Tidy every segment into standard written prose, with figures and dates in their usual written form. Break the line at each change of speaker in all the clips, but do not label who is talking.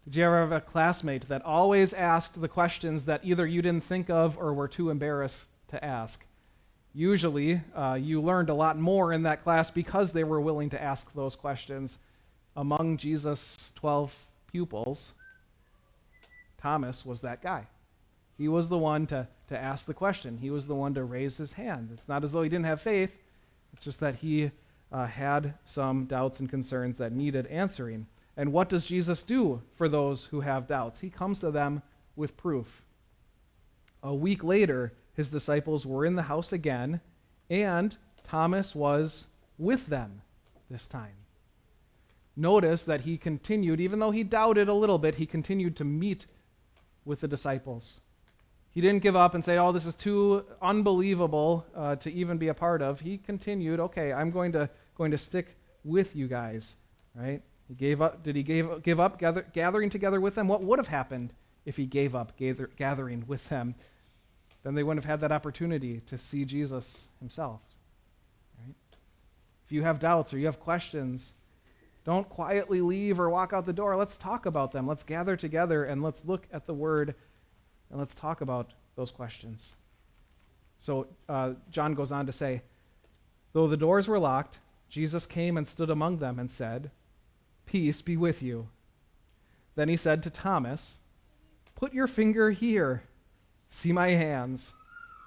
Did you ever have a classmate that always asked the questions that either you didn't think of or were too embarrassed to ask? Usually, you learned a lot more in that class because they were willing to ask those questions. Among Jesus' 12 pupils, Thomas was that guy. He was the one to ask the question. He was the one to raise his hand. It's not as though he didn't have faith. It's just that he had some doubts and concerns that needed answering. And what does Jesus do for those who have doubts? He comes to them with proof. A week later, his disciples were in the house again, and Thomas was with them this time. Notice that he continued, even though he doubted a little bit, he continued to meet with the disciples. He didn't give up and say, oh, this is too unbelievable to even be a part of. He continued, okay, I'm going to stick with you guys, right? He gave up. Did he give up gathering together with them? What would have happened if he gave up gathering with them? Then they wouldn't have had that opportunity to see Jesus himself. Right? If you have doubts or you have questions, don't quietly leave or walk out the door. Let's talk about them. Let's gather together and let's look at the Word and let's talk about those questions. So John goes on to say, though the doors were locked, Jesus came and stood among them and said, "Peace be with you." Then he said to Thomas, "Put your finger here. See my hands.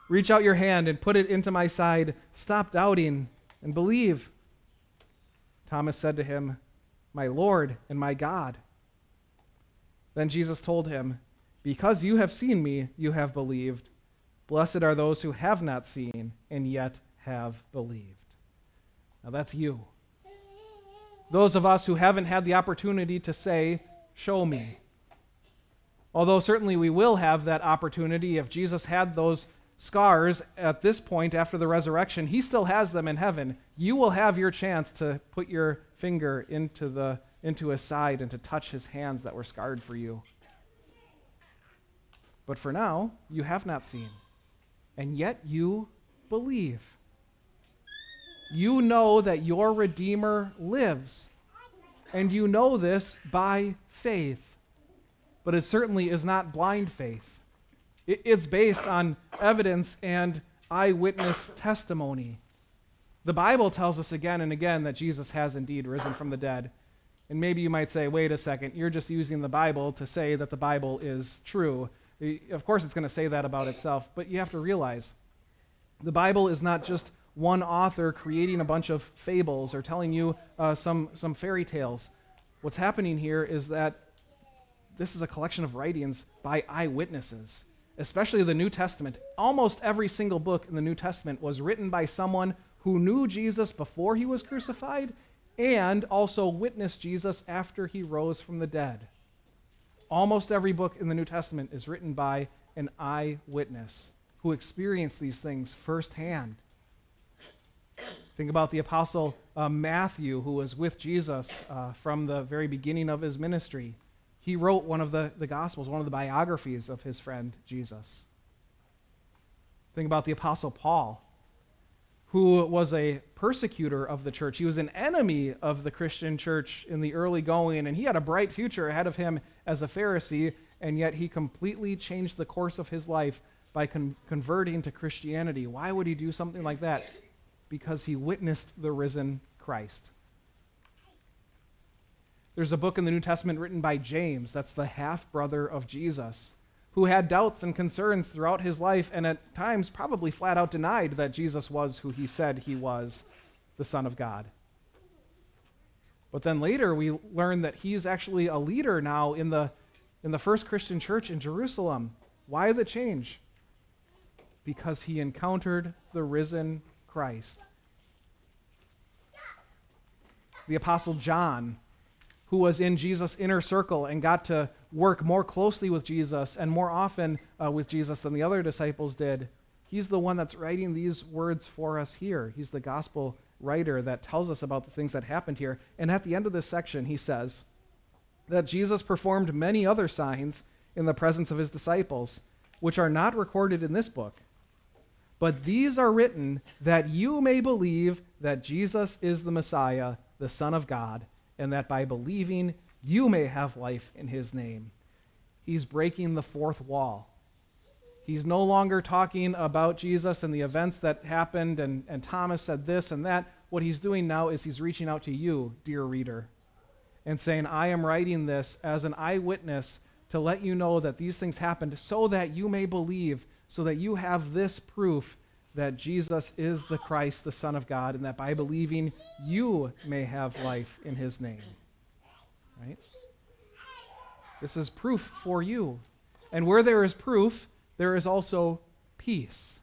Reach out your hand and put it into my side. Stop doubting and believe." Thomas said to him, "My Lord and my God." Then Jesus told him, "Because you have seen me, you have believed. Blessed are those who have not seen and yet have believed." Now that's you. Those of us who haven't had the opportunity to say, "Show me." Although certainly we will have that opportunity if Jesus had those scars at this point after the resurrection. He still has them in heaven. You will have your chance to put your finger into his side and to touch his hands that were scarred for you. But for now, you have not seen, and yet you believe. You know that your Redeemer lives, and you know this by faith. But it certainly is not blind faith. It's based on evidence and eyewitness testimony. The Bible tells us again and again that Jesus has indeed risen from the dead. And maybe you might say, wait a second, you're just using the Bible to say that the Bible is true. Of course it's going to say that about itself, but you have to realize the Bible is not just one author creating a bunch of fables or telling you some fairy tales. What's happening here is that this is a collection of writings by eyewitnesses, especially the New Testament. Almost every single book in the New Testament was written by someone who knew Jesus before he was crucified and also witnessed Jesus after he rose from the dead. Almost every book in the New Testament is written by an eyewitness who experienced these things firsthand. Think about the Apostle Matthew, who was with Jesus from the very beginning of his ministry. He wrote one of the Gospels, one of the biographies of his friend Jesus. Think about the Apostle Paul, who was a persecutor of the church. He was an enemy of the Christian church in the early going, and he had a bright future ahead of him as a Pharisee, and yet he completely changed the course of his life by converting to Christianity. Why would he do something like that? Because he witnessed the risen Christ. There's a book in the New Testament written by James, that's the half-brother of Jesus, who had doubts and concerns throughout his life and at times probably flat out denied that Jesus was who he said he was, the Son of God. But then later we learn that he's actually a leader now in the first Christian church in Jerusalem. Why the change? Because he encountered the risen Christ. The Apostle John, who was in Jesus' inner circle and got to work more closely with Jesus and more often with Jesus than the other disciples did, he's the one that's writing these words for us here. He's the gospel writer that tells us about the things that happened here. And at the end of this section, he says that Jesus performed many other signs in the presence of his disciples, which are not recorded in this book. But these are written that you may believe that Jesus is the Messiah, the Son of God, and that by believing you may have life in his name. He's breaking the fourth wall. He's no longer talking about Jesus and the events that happened and Thomas said this and that. What he's doing now is he's reaching out to you, dear reader, and saying, I am writing this as an eyewitness to let you know that these things happened so that you may believe, so that you have this proof that Jesus is the Christ, the Son of God, and that by believing you may have life in his name. Right? This is proof for you. And where there is proof, there is also peace.